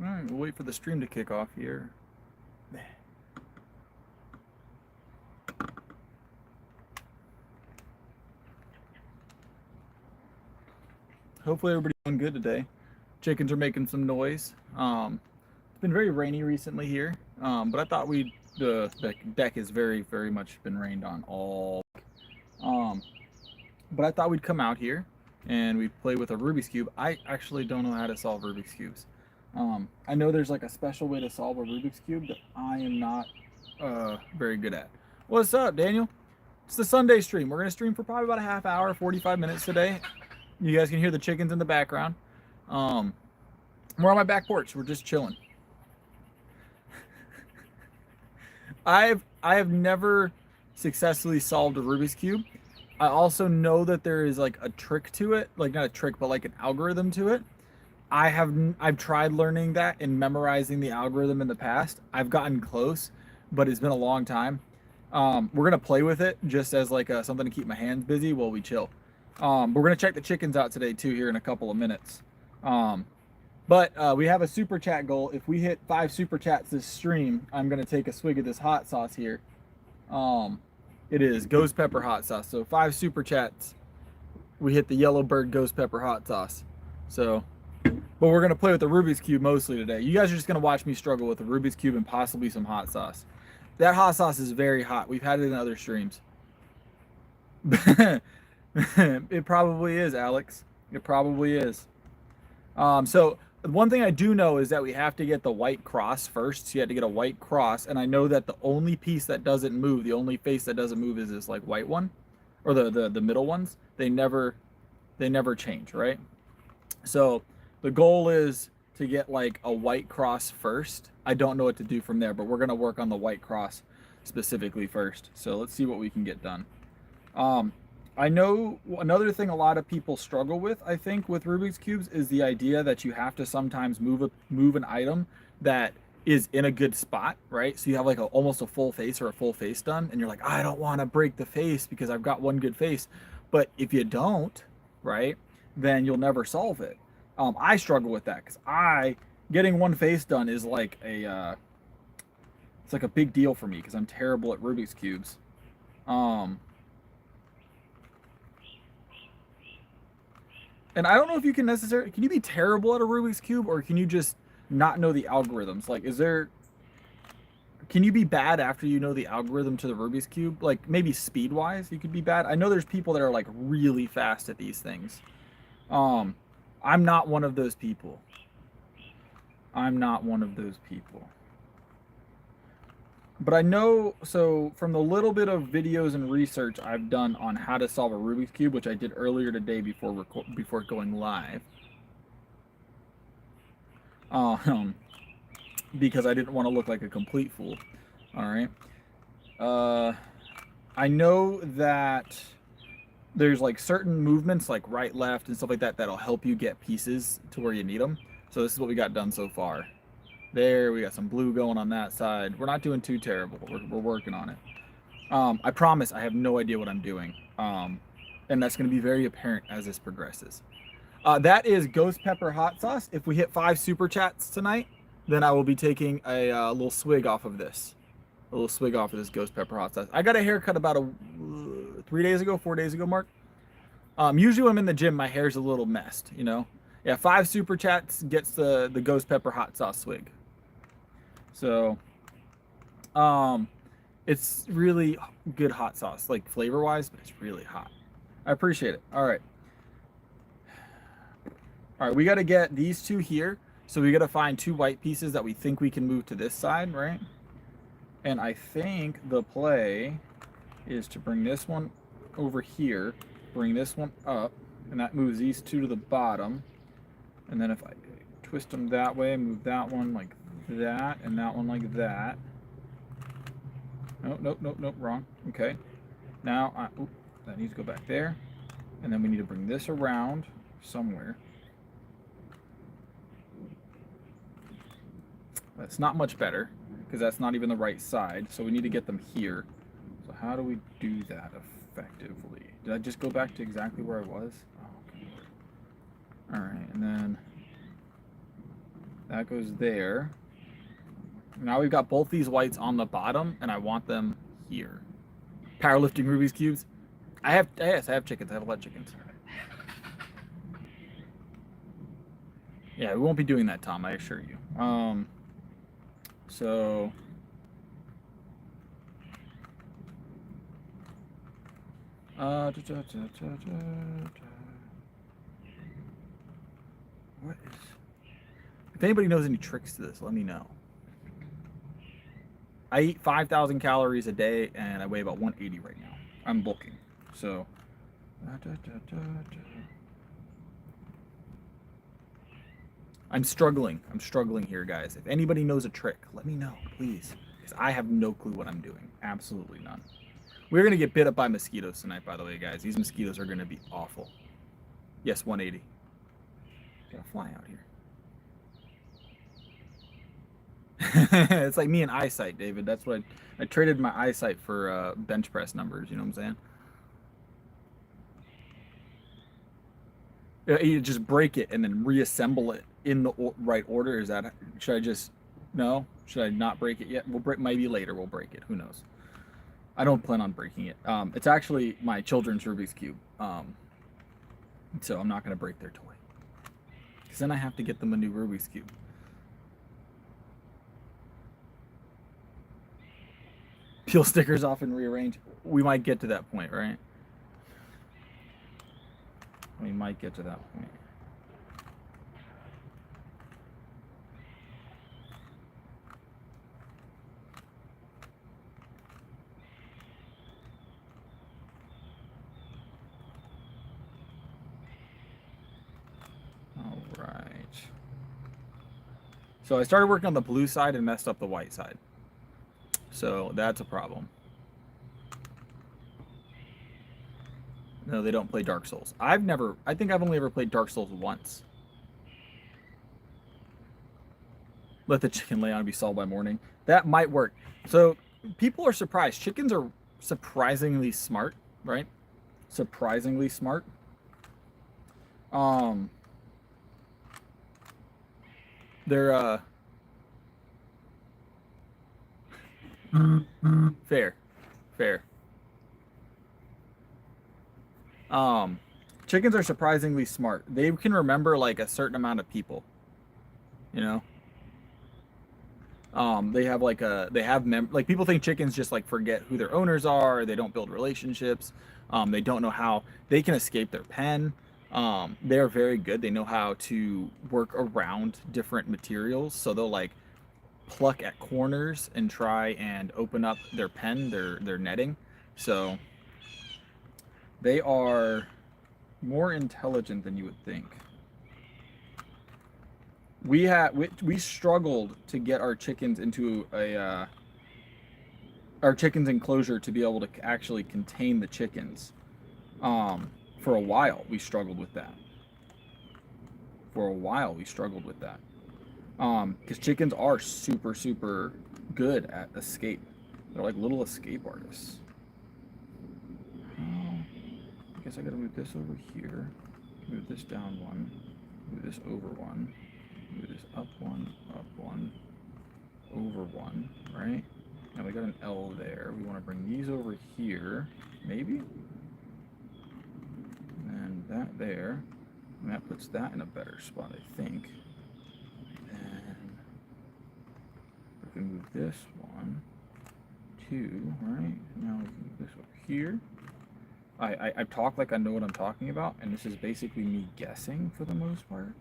All right, we'll wait for the stream to kick off here. Hopefully everybody's doing good today. Chickens are making some noise. It's been very rainy recently here, but I thought the deck is very much been rained on all. Um, but I thought we'd come out here and we'd play with a Rubik's Cube. I actually don't know how to solve Rubik's Cubes. I know there's like a special way to solve a Rubik's Cube that I am not very good at. What's up, Daniel? It's the Sunday stream. We're going to stream for probably about a half hour, 45 minutes today. You guys can hear the chickens in the background. We're on my back porch. We're just chilling. I have never successfully solved a Rubik's Cube. I also know that there is like a trick to it, like not a trick, but like an algorithm to it. I've tried learning that and memorizing the algorithm in the past. I've gotten close, but it's been a long time. We're gonna play with it just as like something to keep my hands busy while we chill. We're gonna check the chickens out today too here in a couple of minutes. But we have a super chat goal. If we hit 5 super chats this stream, I'm gonna take a swig of this hot sauce here. It is ghost pepper hot sauce. So 5 super chats, we hit the yellow bird ghost pepper hot sauce. So, but we're gonna play with the Rubik's Cube mostly today. You guys are just gonna watch me struggle with the Rubik's Cube and possibly some hot sauce. That hot sauce is very hot. We've had it in other streams. It probably is, Alex. It probably is. So one thing I do know is that we have to get the white cross first. So you have to get a white cross, and I know that the only piece that doesn't move, the only face that doesn't move, is this like white one, or the middle ones. They never change, right? So the goal is to get like a white cross first. I don't know what to do from there, but we're gonna work on the white cross specifically first. So let's see what we can get done. I know another thing a lot of people struggle with, I think, with Rubik's Cubes is the idea that you have to sometimes move an item that is in a good spot, right? So you have like almost a full face or a full face done, and you're like, I don't want to break the face because I've got one good face. But if you don't, right, then you'll never solve it. I struggle with that because getting one face done is like it's like a big deal for me because I'm terrible at Rubik's Cubes. And I don't know if you can necessarily, can you be terrible at a Rubik's Cube or can you just not know the algorithms? Like, can you be bad after you know the algorithm to the Rubik's Cube? Like, maybe speed wise, you could be bad. I know there's people that are like really fast at these things. I'm not one of those people. I'm not one of those people. But I know, so from the little bit of videos and research I've done on how to solve a Rubik's Cube, which I did earlier today before going live, because I didn't want to look like a complete fool. All right. I know that there's like certain movements, like right, left, and stuff like that, that'll help you get pieces to where you need them. So this is what we got done so far. There, we got some blue going on that side. We're not doing too terrible. We're working on it. I promise I have no idea what I'm doing. And that's going to be very apparent as this progresses. That is ghost pepper hot sauce. If we hit 5 super chats tonight, then I will be taking a little swig off of this. A little swig off of this ghost pepper hot sauce. I got a haircut about 4 days ago, Mark. Usually when I'm in the gym, my hair's a little messed, you know? Yeah, 5 super chats gets the ghost pepper hot sauce swig. So, it's really good hot sauce, like flavor-wise, but it's really hot. I appreciate it. All right. All right, we got to get these 2 here. So we got to find 2 white pieces that we think we can move to this side, right? And I think the play is to bring this one over here, bring this one up, and that moves these 2 to the bottom. And then if I twist them that way, move that one like that, and that one like that. Nope, wrong. Okay. Now, that needs to go back there. And then we need to bring this around somewhere. That's not much better, because that's not even the right side. So we need to get them here. So how do we do that effectively? Did I just go back to exactly where I was? Oh, okay. All right, and then That goes there. Now we've got both these whites on the bottom, and I want them here. Powerlifting Rubik's Cubes. Yes, I have chickens. I have a lot of chickens. Yeah, we won't be doing that, Tom, I assure you. So... What is... If anybody knows any tricks to this, let me know. I eat 5,000 calories a day, and I weigh about 180 right now. I'm bulking, so... I'm struggling here, guys. If anybody knows a trick, let me know, please. Because I have no clue what I'm doing. Absolutely none. We're going to get bit up by mosquitoes tonight, by the way, guys. These mosquitoes are going to be awful. Yes, 180. Got a fly out here. It's like me and eyesight, David. That's what I traded my eyesight for bench press numbers. You know what I'm saying? You just break it and then reassemble it in the right order. Is that? Should I just? No. Should I not break it yet? We'll break. Maybe later we'll break it. Who knows? I don't plan on breaking it. It's actually my children's Rubik's Cube. So I'm not going to break their toy. Because then I have to get them a new Rubik's Cube. Peel stickers off and rearrange. We might get to that point, right? We might get to that point. All right. So I started working on the blue side and messed up the white side. So that's a problem. No, they don't play Dark Souls. I think I've only ever played Dark Souls once. Let the chicken lay on and be solved by morning. That might work. So people are surprised. Chickens are surprisingly smart, right? Surprisingly smart. They're fair. Chickens are surprisingly smart. They can remember like a certain amount of people, you know. They have like like people think chickens just like forget who their owners are. They don't build relationships. They don't know how they can escape their pen. They're very good. They know how to work around different materials. So they'll like pluck at corners and try and open up their pen, their netting. So they are more intelligent than you would think. We struggled to get our chickens into our chickens enclosure to be able to actually contain the chickens. For a while we struggled with that. Because chickens are super good at escape. They're like little escape artists. I guess I gotta move this over here, move this down one, move this over one, move this up one, over one, right? Now we got an L there. We want to bring these over here, maybe? And that there. And that puts that in a better spot, I think. And we can move this one, two, right? Now we can move this over here. I talk like I know what I'm talking about, and this is basically me guessing for the most part.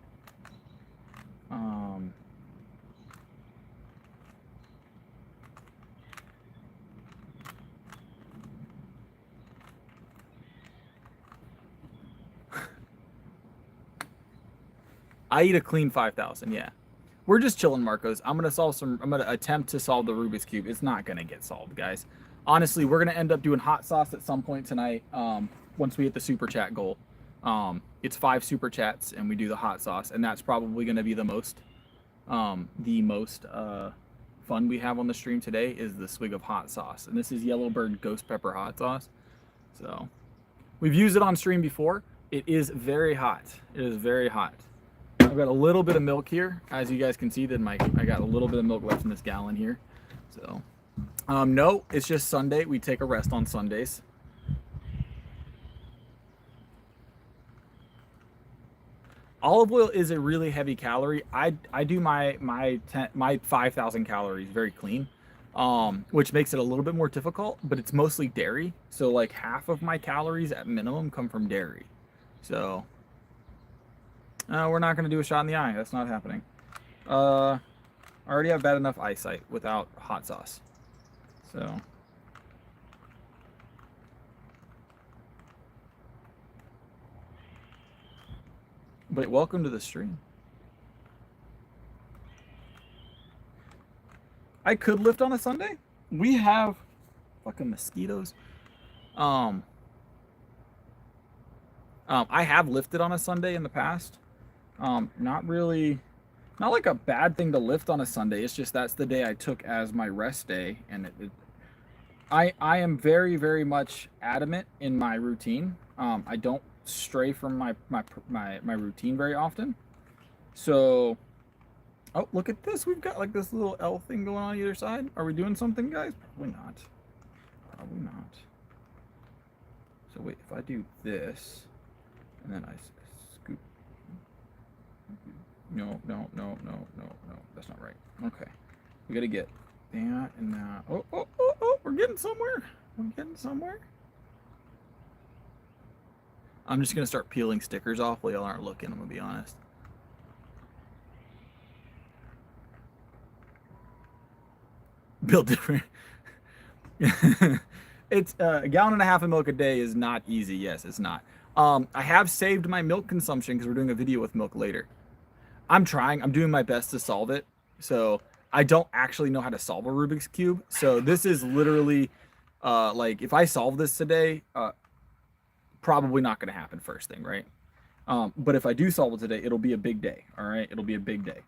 I eat a clean 5,000, yeah. We're just chilling, Marcos. I'm gonna attempt to solve the Rubik's Cube. It's not gonna get solved, guys. Honestly, we're gonna end up doing hot sauce at some point tonight. Once we hit the super chat goal, it's 5 super chats and we do the hot sauce, and that's probably gonna be the most fun we have on the stream today is the swig of hot sauce, and this is Yellowbird Ghost Pepper hot sauce. So we've used it on stream before. It is very hot. It is very hot. I've got a little bit of milk here. As you guys can see, that I got a little bit of milk left in this gallon here. So, no, it's just Sunday. We take a rest on Sundays. Olive oil is a really heavy calorie. I do my 5,000 calories very clean, which makes it a little bit more difficult. But it's mostly dairy, so like half of my calories at minimum come from dairy. So we're not going to do a shot in the eye. That's not happening. I already have bad enough eyesight without hot sauce. So. But welcome to the stream. I could lift on a Sunday. We have fucking mosquitoes. I have lifted on a Sunday in the past. Not really, not like a bad thing to lift on a Sunday. It's just that's the day I took as my rest day, and I am very, very much adamant in my routine. I don't stray from my routine very often. So, oh, look at this. We've got like this little L thing going on either side. Are we doing something, guys? Probably not. Probably not. So wait, if I do this, and then I scoop. No. That's not right. Okay. We got to get that and that. Oh, we're getting somewhere. We're getting somewhere. I'm just going to start peeling stickers off while y'all aren't looking, I'm going to be honest. Built different. It's a gallon and a half of milk a day is not easy. Yes, it's not. I have saved my milk consumption because we're doing a video with milk later. I'm doing my best to solve it. So I don't actually know how to solve a Rubik's Cube. So this is literally like if I solve this today, probably not going to happen first thing, right? But if I do solve it today, it'll be a big day. All right, it'll be a big day.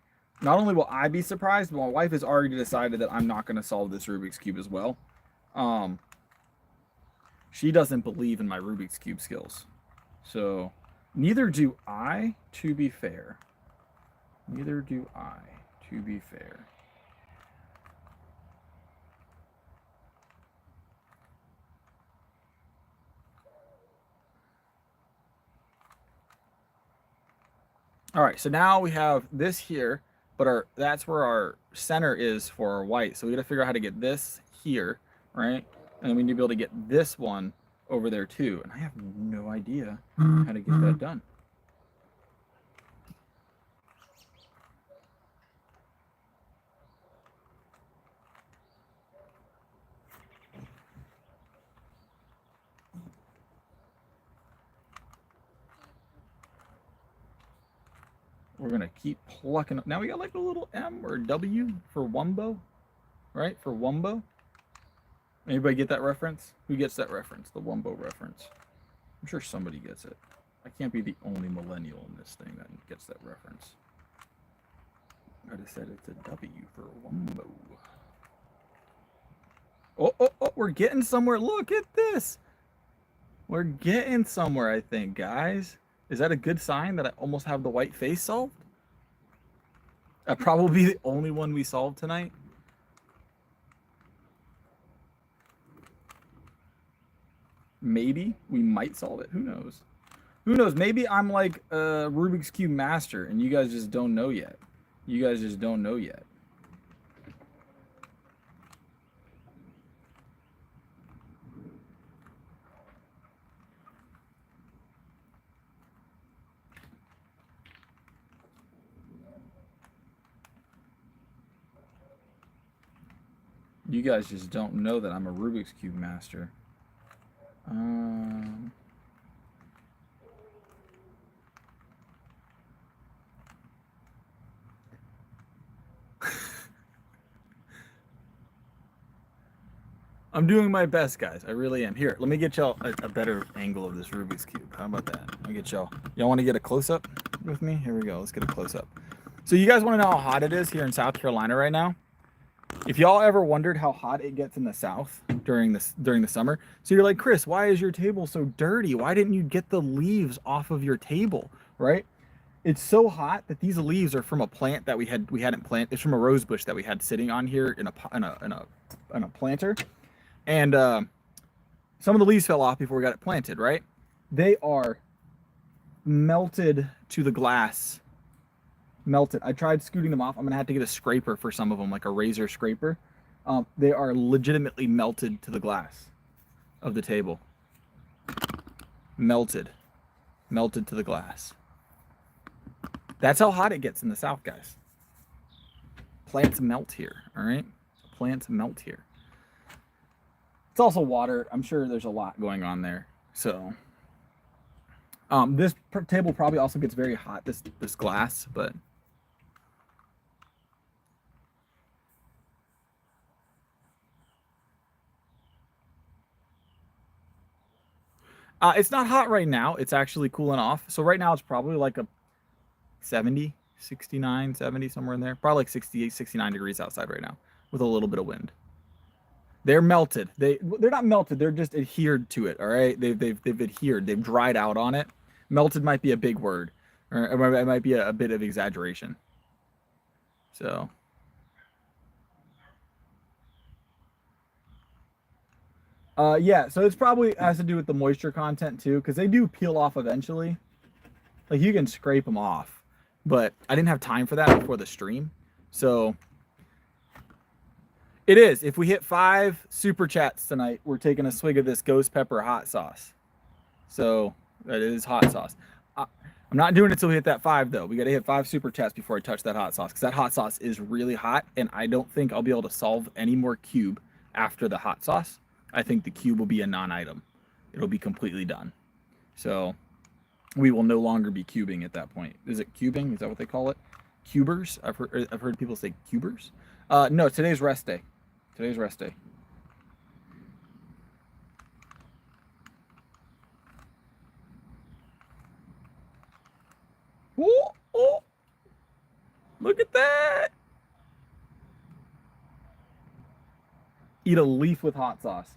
Not only will I be surprised, but my wife has already decided that I'm not going to solve this Rubik's Cube as well. She doesn't believe in my Rubik's Cube skills. So neither do I, to be fair. Neither do I, to be fair. All right, so now we have this here, but that's where our center is for our white. So we got to figure out how to get this here, right? And we need to be able to get this one over there too. And I have no idea how to get that done. We're going to keep plucking up. Now we got like a little M or W for Wumbo, right? For Wumbo. Anybody get that reference? Who gets that reference? The Wumbo reference. I'm sure somebody gets it. I can't be the only millennial in this thing that gets that reference. I just said it's a W for Wumbo. Oh, we're getting somewhere. Look at this. We're getting somewhere, I think, guys. Is that a good sign that I almost have the white face solved? That probably the only one we solved tonight. Maybe we might solve it. Who knows? Who knows? Maybe I'm like a Rubik's Cube master and you guys just don't know yet. You guys just don't know yet. You guys just don't know that I'm a Rubik's Cube master. I'm doing my best, guys. I really am. Here, let me get y'all a better angle of this Rubik's Cube. How about that? I'll get y'all. Y'all want to get a close-up with me? Here we go. Let's get a close-up. So you guys want to know how hot it is here in South Carolina right now? If y'all ever wondered how hot it gets in the South during the summer, so you're like, Chris, why is your table so dirty? Why didn't you get the leaves off of your table, right? It's so hot that these leaves are from a plant that we hadn't planted. It's from a rose bush that we had sitting on here in a planter, and some of the leaves fell off before we got it planted. Right, they are melted to the glass. Melted. I tried scooting them off. I'm gonna have to get a scraper for some of them, like a razor scraper. They are legitimately melted to the glass of the table. Melted to the glass. That's how hot it gets in the South, guys. Plants melt here, all right? Plants melt here. It's also water. I'm sure there's a lot going on there. So, this table probably also gets very hot, this glass, but it's not hot right now. It's actually cooling off. So right now it's probably like a 70, 69, 70, somewhere in there. Probably like 68, 69 degrees outside right now with a little bit of wind. They're melted. They're not melted. They're just adhered to it. All right. They've adhered. They've dried out on it. Melted might be a big word, or it might be a bit of exaggeration. So. Yeah. So it's probably has to do with the moisture content too, because they do peel off eventually. Like you can scrape them off, but I didn't have time for that before the stream, so. It is. If we hit 5 super chats tonight, we're taking a swig of this ghost pepper hot sauce. So that is hot sauce. I'm not doing it till we hit that 5 though. We got to hit 5 super chats before I touch that hot sauce, because that hot sauce is really hot, and I don't think I'll be able to solve any more cube after the hot sauce. I think the cube will be a non-item. It'll be completely done. So we will no longer be cubing at that point. Is it cubing? Is that what they call it? Cubers? I've heard people say cubers. No, today's rest day. Today's rest day. Oh, oh. Look at that. Eat a leaf with hot sauce.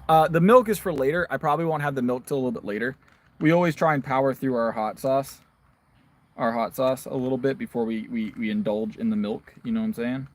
The milk is for later. I probably won't have the milk till a little bit later. We always try and power through our hot sauce a little bit before we indulge in the milk. You know what I'm saying?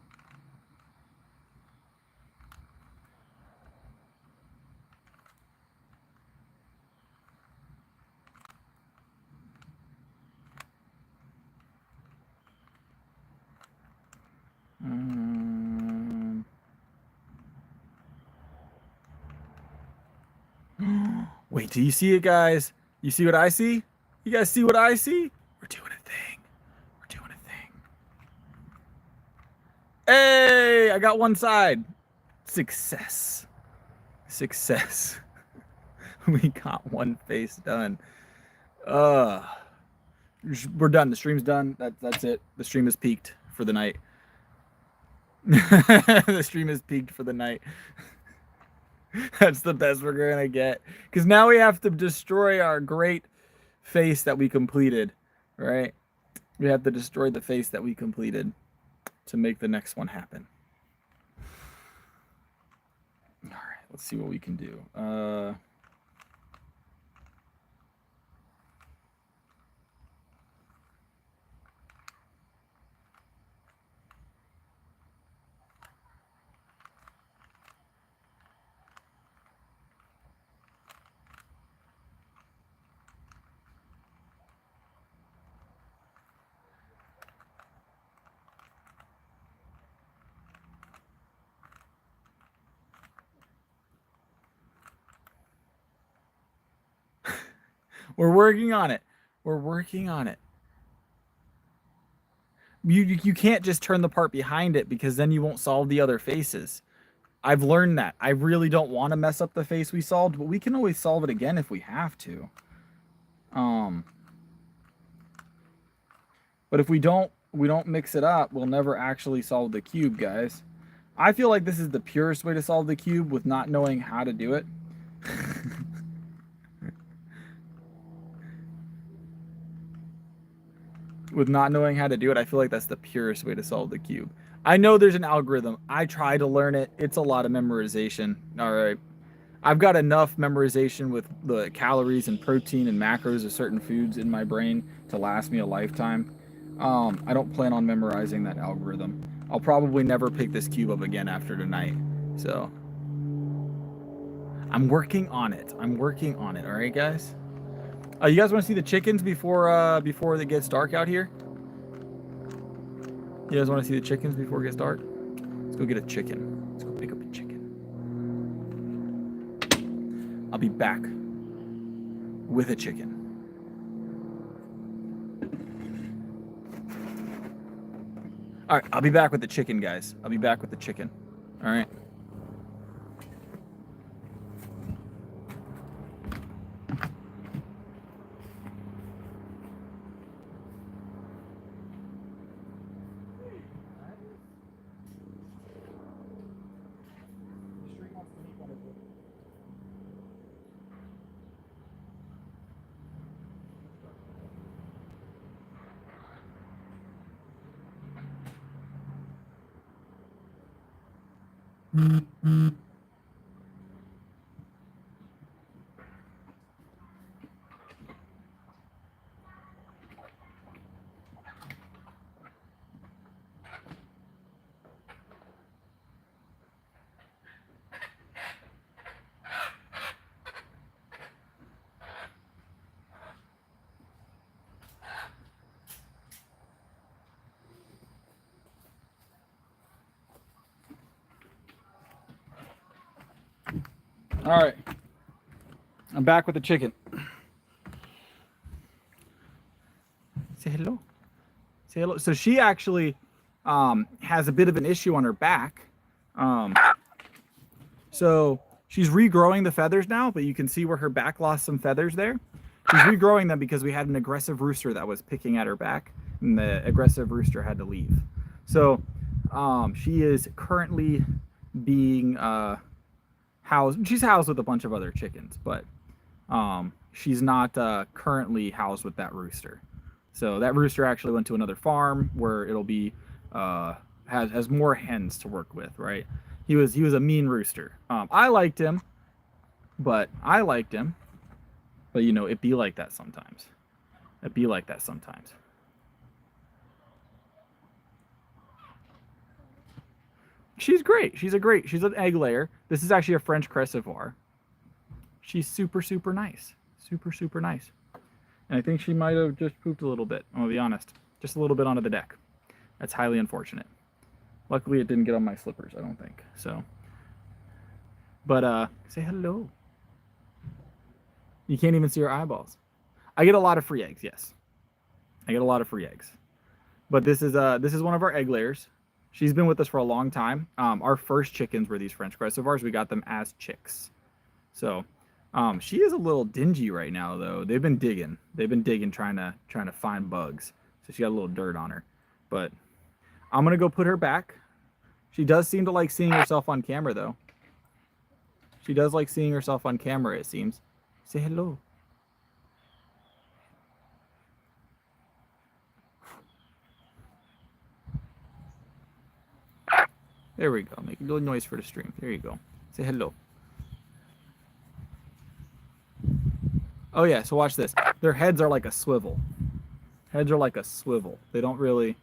Wait, do you see it, guys? You see what I see? You guys see what I see? We're doing a thing. We're doing a thing. Hey, I got one side. Success. Success. We got one face done. We're done. The stream's done. That's it. The stream is peaked for the night. The stream is peaked for the night. That's the best we're gonna get. Because now we have to destroy our great face that we completed. Right? We have to destroy the face that we completed to make the next one happen. Alright, let's see what we can do. We're working on it. We're working on it. You can't just turn the part behind it, because then you won't solve the other faces. I've learned that. I really don't want to mess up the face we solved, but we can always solve it again if we have to. But if we don't mix it up, we'll never actually solve the cube, guys. I feel like this is the purest way to solve the cube with not knowing how to do it. With not knowing how to do it, I feel like that's the purest way to solve the cube. I know there's an algorithm. I try to learn it. It's a lot of memorization. All right. I've got enough memorization with the calories and protein and macros of certain foods in my brain to last me a lifetime. I don't plan on memorizing that algorithm. I'll probably never pick this cube up again after tonight. So I'm working on it. I'm working on it. All right, guys. You guys want to see the chickens before it gets dark out here? You guys want to see the chickens before it gets dark? Let's go get a chicken. Let's go pick up a chicken. I'll be back with a chicken. All right, I'll be back with the chicken, guys. I'll be back with the chicken. All right. All right. I'm back with the chicken. Say hello. Say hello. So she actually has a bit of an issue on her back. So she's regrowing the feathers now, but you can see where her back lost some feathers there. She's regrowing them because we had an aggressive rooster that was picking at her back, and the aggressive rooster had to leave. So she is currently being housed. She's housed with a bunch of other chickens, but she's not currently housed with that rooster. So that rooster actually went to another farm where it'll be has more hens to work with, right? He was a mean rooster. I liked him, but you know, it be like that sometimes. It be like that sometimes. She's great. She's an egg layer. This is actually a French Crescivore. She's super, super nice. Super, super nice. And I think she might have just pooped a little bit. I'm gonna be honest. Just a little bit onto the deck. That's highly unfortunate. Luckily it didn't get on my slippers, I don't think. So. But say hello. You can't even see her eyeballs. I get a lot of free eggs, yes. I get a lot of free eggs. But this is one of our egg layers. She's been with us for a long time. Our first chickens were these French Crescivores. We got them as chicks. So she is a little dingy right now, though. They've been digging trying to find bugs. So she got a little dirt on her. But I'm gonna go put her back. She does seem to like seeing herself on camera, though. She does like seeing herself on camera, it seems. Say hello. There we go. Make a little noise for the stream. There you go. Say hello. Oh yeah, so watch this. Their heads are like a swivel. Heads are like a swivel. They don't really...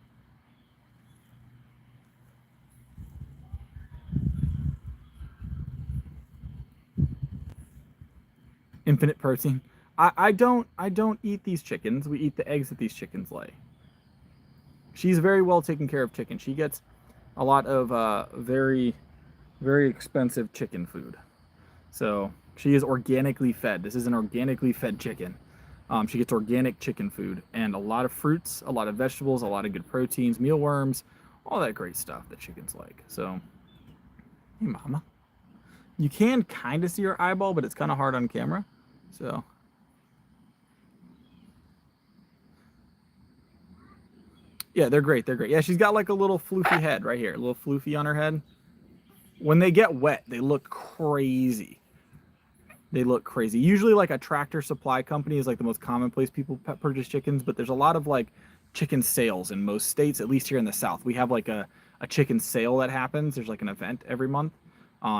Infinite protein. I don't eat these chickens. We eat the eggs that these chickens lay. She's very well taken care of chicken. She gets a lot of very, very expensive chicken food. So she is organically fed. This is an organically fed chicken. She gets organic chicken food and a lot of fruits, a lot of vegetables, a lot of good proteins, mealworms, all that great stuff that chickens like. So, hey, mama. You can kind of see her eyeball, but it's kind of hard on camera. So. Yeah, they're great. They're great. Yeah, she's got like a little floofy head right here. A little floofy on her head. When they get wet, they look crazy. They look crazy. Usually like a Tractor Supply Company is like the most common place people purchase chickens, but there's a lot of like chicken sales in most states, at least here in the South. We have like a chicken sale that happens. There's like an event every month.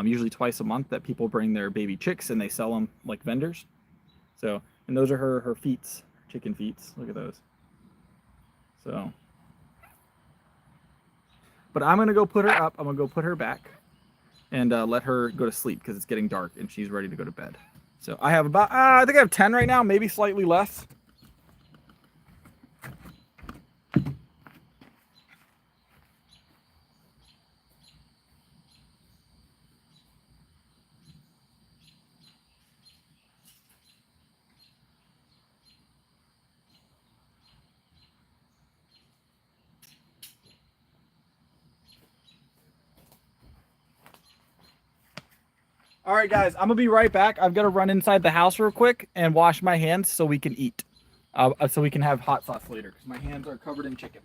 usually twice a month, that people bring their baby chicks and they sell them like vendors. So, and those are her feets, chicken feets. Look at those. So, but I'm gonna go put her up. I'm gonna go put her back and let her go to sleep because it's getting dark and she's ready to go to bed. So I have about, I think I have 10 right now, maybe slightly less. All right, guys, I'm gonna be right back. I've got to run inside the house real quick and wash my hands so we can eat, so we can have hot sauce later because my hands are covered in chicken.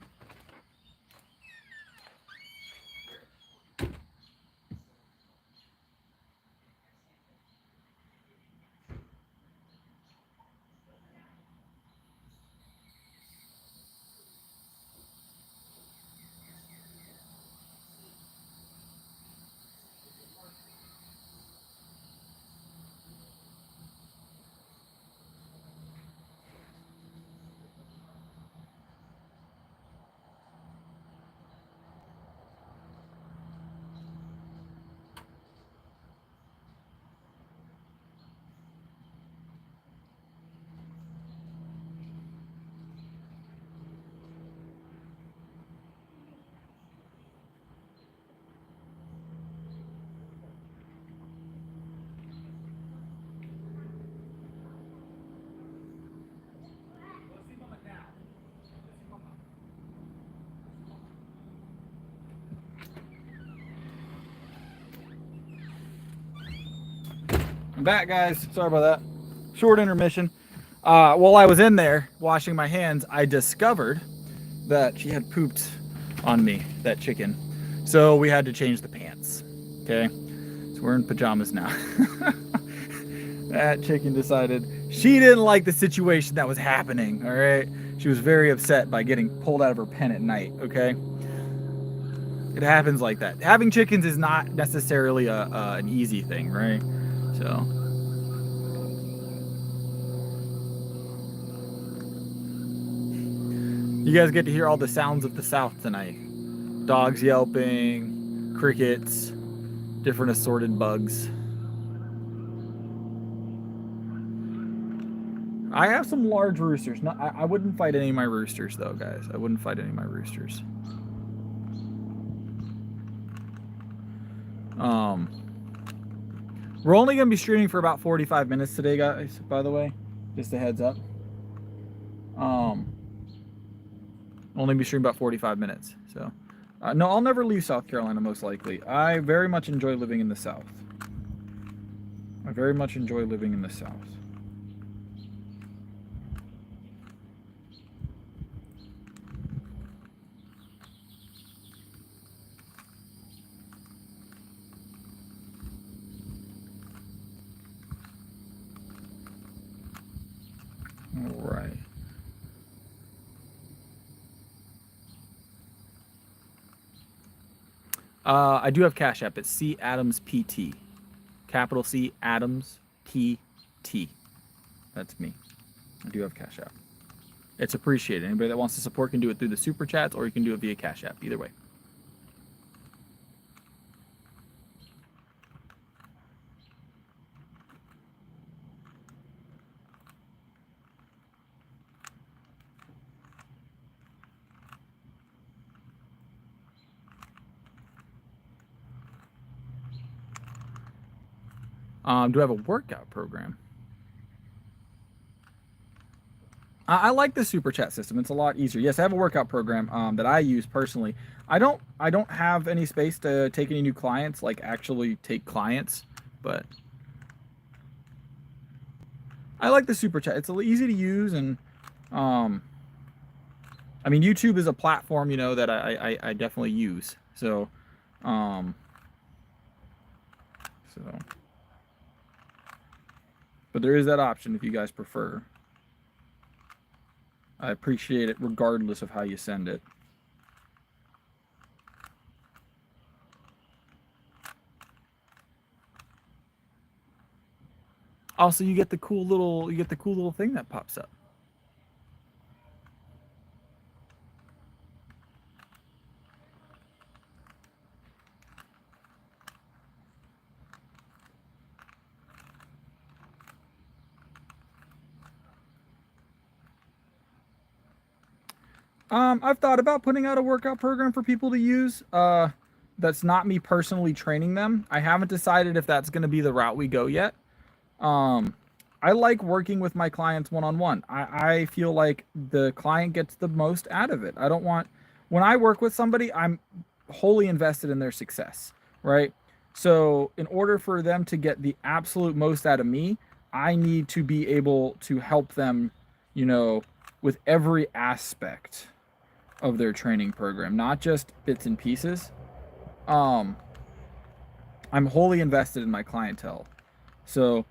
I'm back, guys. Sorry about that. Short intermission. While I was in there washing my hands, I discovered that she had pooped on me, that chicken. So we had to change the pants. Okay, so we're in pajamas now. That chicken decided she didn't like the situation that was happening. All right, she was very upset by getting pulled out of her pen at night. Okay, it happens like that. Having chickens is not necessarily an easy thing, right? So. You guys get to hear all the sounds of the South tonight. Dogs yelping, crickets, different assorted bugs. I have some large roosters. No, I wouldn't fight any of my roosters though, guys. I wouldn't fight any of my roosters. We're only going to be streaming for about 45 minutes today, guys, by the way. Just a heads up. Only be streaming about 45 minutes. So, no, I'll never leave South Carolina, most likely. I very much enjoy living in the South. I very much enjoy living in the South. All right. I do have Cash App. It's C Adams PT. Capital C Adams PT. That's me. I do have Cash App. It's appreciated. Anybody that wants to support can do it through the Super Chats, or you can do it via Cash App. Either way. Do I have a workout program? I like the Super Chat system. It's a lot easier. Yes, I have a workout program that I use personally. I don't have any space to take any new clients, like actually take clients, but I like the Super Chat. It's easy to use, and I mean, YouTube is a platform, you know, that I definitely use. So, but there is that option if you guys prefer. I appreciate it regardless of how you send it. Also, you get the cool little thing that pops up. I've thought about putting out a workout program for people to use. That's not me personally training them. I haven't decided if that's going to be the route we go yet. Um, I like working with my clients one on one. I feel like the client gets the most out of it. I don't want, when I work with somebody, I'm wholly invested in their success, right? So, in order for them to get the absolute most out of me, I need to be able to help them, you know, with every aspect of their training program, not just bits and pieces. Um, I'm wholly invested in my clientele. So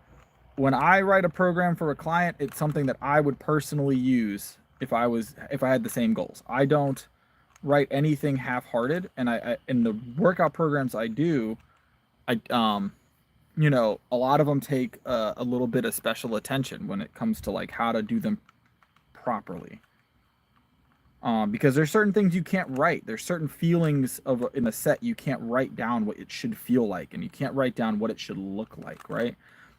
when I write a program for a client, it's something that I would personally use if I had the same goals. I don't write anything half-hearted, and I in the workout programs I do, I you know, a lot of them take a little bit of special attention when it comes to like how to do them properly. Because there's certain things you can't write. There's certain feelings of in a set you can't write down what it should feel like, and you can't write down what it should look like, right?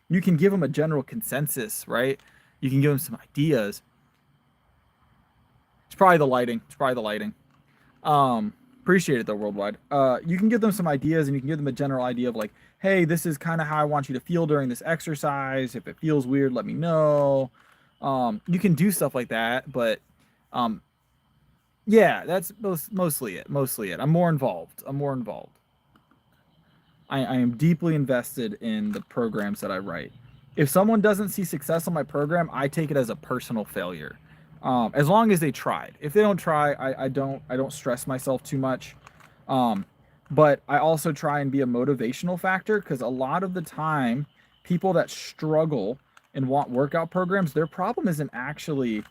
You can give them a general consensus, right? You can give them some ideas. It's probably the lighting. It's probably the lighting. Appreciate it though, worldwide. You can give them some ideas, and you can give them a general idea of like, hey, this is kind of how I want you to feel during this exercise. If it feels weird, let me know. You can do stuff like that, but um, yeah, that's mostly it. Mostly it. I'm more involved. I'm more involved. I am deeply invested in the programs that I write. If someone doesn't see success on my program, I take it as a personal failure. As long as they tried. If they don't try, I don't stress myself too much. Um, but I also try and be a motivational factor because a lot of the time, people that struggle and want workout programs, their problem isn't actually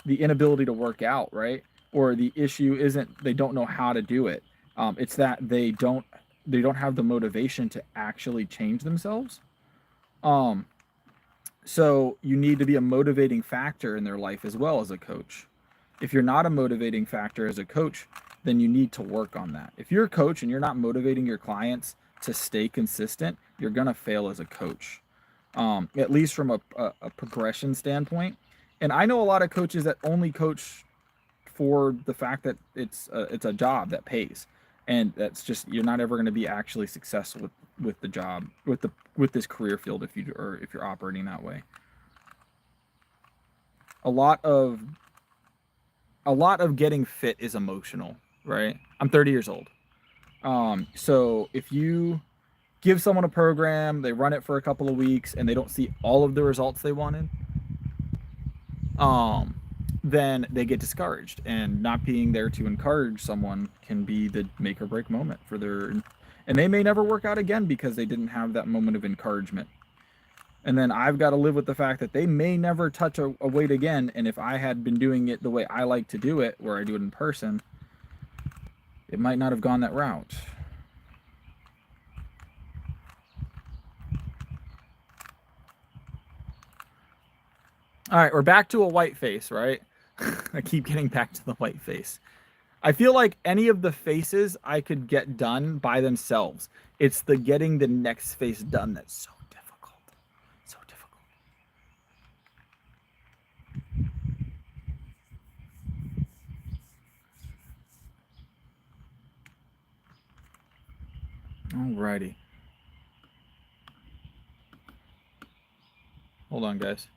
the inability to work out, right? Or the issue isn't they don't know how to do it. It's that they don't have the motivation to actually change themselves. Um, so you need to be a motivating factor in their life as well as a coach. If you're not a motivating factor as a coach, then you need to work on that. If you're a coach and you're not motivating your clients to stay consistent, you're gonna fail as a coach. At least from a progression standpoint. And I know a lot of coaches that only coach for the fact that it's a job that pays, and that's just you're not ever going to be actually successful with the job with this career field if you're operating that way. A lot of a lot of getting fit is emotional, right? I'm 30 years old. So if you give someone a program, they run it for a couple of weeks, and they don't see all of the results they wanted, um, then they get discouraged. And not being there to encourage someone can be the make or break moment for their, and they may never work out again because they didn't have that moment of encouragement. And then I've got to live with the fact that they may never touch a weight again. And if I had been doing it the way I like to do it, where I do it in person, it might not have gone that route. All right, we're back to a white face, right? I keep getting back to the white face. I feel like any of the faces I could get done by themselves. It's the getting the next face done that's so difficult. So difficult. Alrighty. Hold on, guys.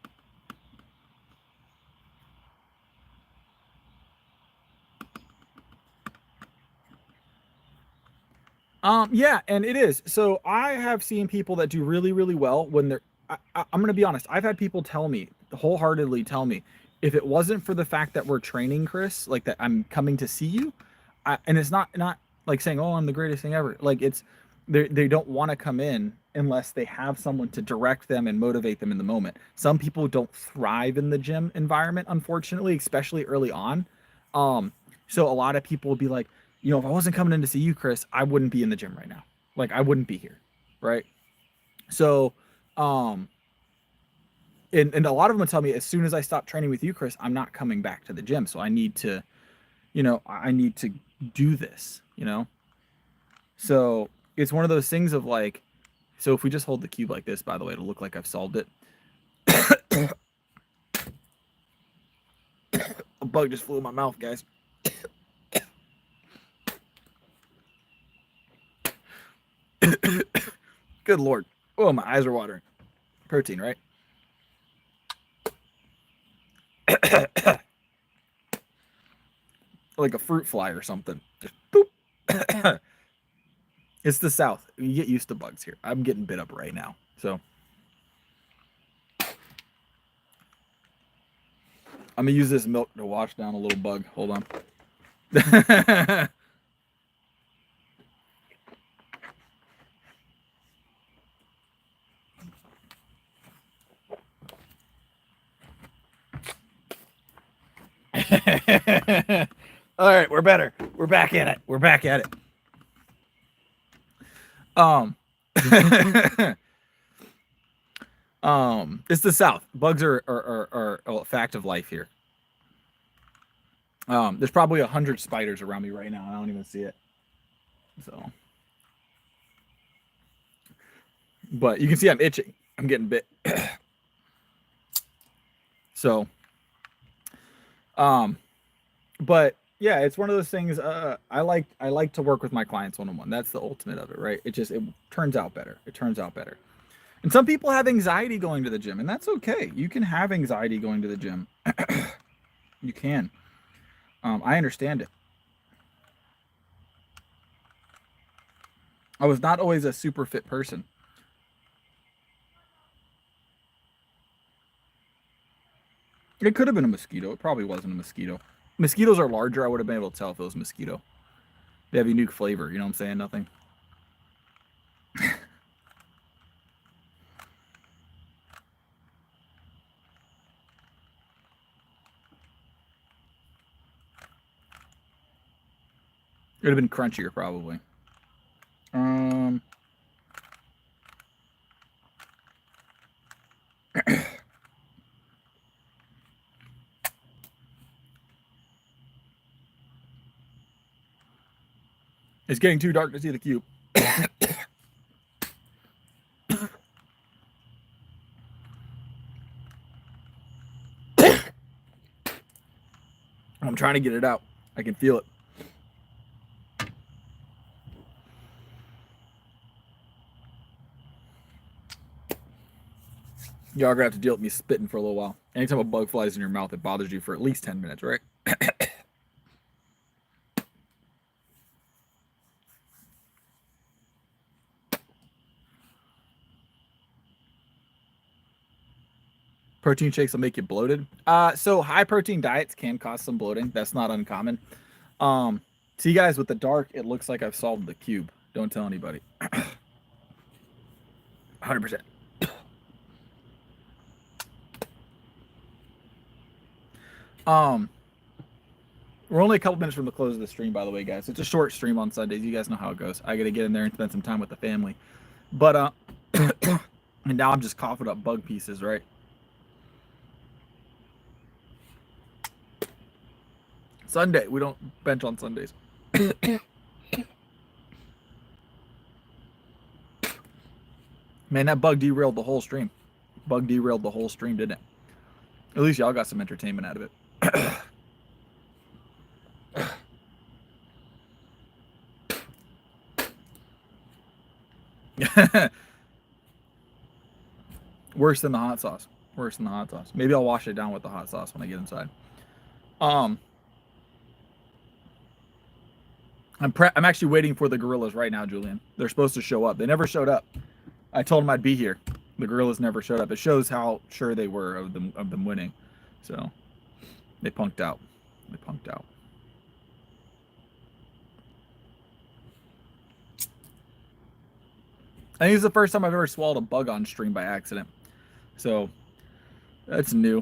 Yeah, and it is. So I have seen people that do really, really well when they're. I'm going to be honest. I've had people tell me, wholeheartedly tell me, if it wasn't for the fact that we're training, Chris, like that I'm coming to see you, and it's not like saying, oh, I'm the greatest thing ever. Like it's, they don't want to come in unless they have someone to direct them and motivate them in the moment. Some people don't thrive in the gym environment, unfortunately, especially early on. Um, so a lot of people will be like, you know, if I wasn't coming in to see you, Chris, I wouldn't be in the gym right now. Like I wouldn't be here, right? So, um, and a lot of them tell me as soon as I stop training with you, Chris, I'm not coming back to the gym. So I need to, I need to do this, So it's one of those things of like, so if we just hold the cube like this, by the way, it'll look like I've solved it. A bug just flew in my mouth, guys. Good Lord. Oh, my eyes are watering. Protein, right? Like a fruit fly or something. Just boop. It's the South. You get used to bugs here. I'm getting bit up right now. So I'm going to use this milk to wash down a little bug. Hold on. All right, we're better. We're back at it. We're back at it. It's the South. Bugs are a fact of life here. There's probably 100 spiders around me right now. I don't even see it. So, but you can see I'm itching. I'm getting bit. So, but yeah, it's one of those things. I like to work with my clients one-on-one. That's the ultimate of it, right? It turns out better. It turns out better. And some people have anxiety going to the gym, and that's okay. You can have anxiety going to the gym. You can. I understand it. I was not always a super fit person. It could have been a mosquito. It probably wasn't a mosquito. Mosquitoes are larger. I would have been able to tell if it was a mosquito. They have a unique flavor. You know what I'm saying? Nothing. It would have been crunchier, probably. It's getting too dark to see the cube. I'm trying to get it out. I can feel it. Y'all are gonna have to deal with me spitting for a little while. Anytime a bug flies in your mouth, it bothers you for at least 10 minutes, right? Protein shakes will make you bloated. So high protein diets can cause some bloating. That's not uncommon. See, guys, with the dark, it looks like I've solved the cube. Don't tell anybody. 100%. We're only a couple minutes from the close of the stream, by the way, guys. It's a short stream on Sundays. You guys know how it goes. I got to get in there and spend some time with the family. But, and now I'm just coughing up bug pieces, right? Sunday. We don't bench on Sundays. Man, that bug derailed the whole stream. Bug derailed the whole stream, didn't it? At least y'all got some entertainment out of it. Worse than the hot sauce. Worse than the hot sauce. Maybe I'll wash it down with the hot sauce when I get inside. I'm actually waiting for the gorillas right now, Julian. They're supposed to show up. They never showed up. I told them I'd be here. The gorillas never showed up. It shows how sure they were of them winning. So they punked out. They punked out. I think it's the first time I've ever swallowed a bug on stream by accident. So that's new.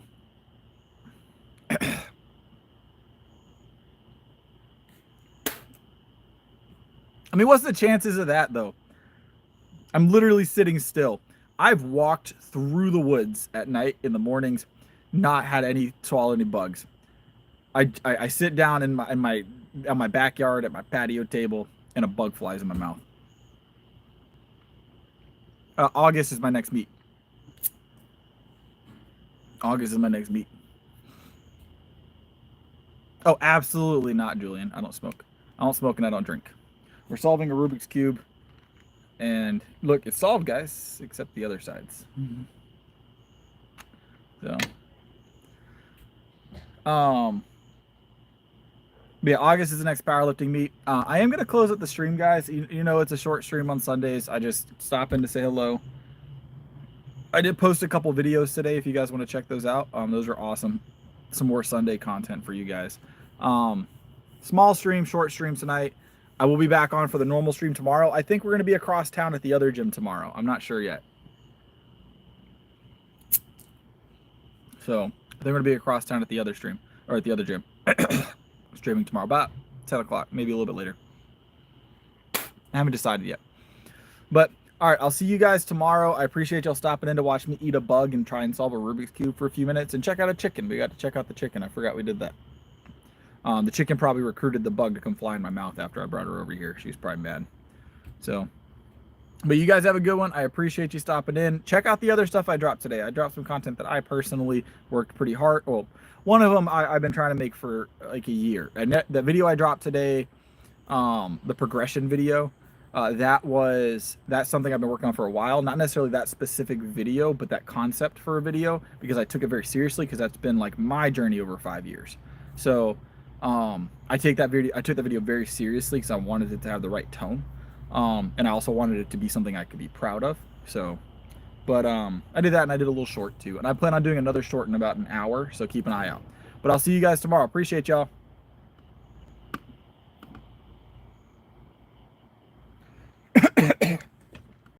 I mean, what's the chances of that, though? I'm literally sitting still. I've walked through the woods at night in the mornings, not had any swallow any bugs. I sit down in my backyard at my patio table, and a bug flies in my mouth. August is my next meet. August is my next meet. Oh, absolutely not, Julian. I don't smoke. I don't smoke and I don't drink. We're solving a Rubik's Cube. And look, it's solved, guys, except the other sides. So, yeah, August is the next powerlifting meet. I am going to close up the stream, guys. You know, it's a short stream on Sundays. I just stop in to say hello. I did post a couple videos today if you guys want to check those out. Those are awesome. Some more Sunday content for you guys. Small stream, short stream tonight. I will be back on for the normal stream tomorrow. I think we're going to be across town at the other gym tomorrow. I'm not sure yet. So I think we're going to be across town at the other stream, or at the other gym. Streaming tomorrow, about 10 o'clock, maybe a little bit later. I haven't decided yet. But all right, I'll see you guys tomorrow. I appreciate y'all stopping in to watch me eat a bug and try and solve a Rubik's Cube for a few minutes and check out a chicken. We got to check out the chicken. I forgot we did that. The chicken probably recruited the bug to come fly in my mouth after I brought her over here. She was probably mad. So, but you guys have a good one. I appreciate you stopping in. Check out the other stuff I dropped today. I dropped some content that I personally worked pretty hard. Well, one of them I've been trying to make for like a year. And the video I dropped today, the progression video, that's something I've been working on for a while. Not necessarily that specific video, but that concept for a video, because I took it very seriously, because that's been like my journey over 5 years. So I took that video very seriously because I wanted it to have the right tone. And I also wanted it to be something I could be proud of. So, but I did that, and I did a little short too. And I plan on doing another short in about an hour, so keep an eye out. But I'll see you guys tomorrow. Appreciate y'all.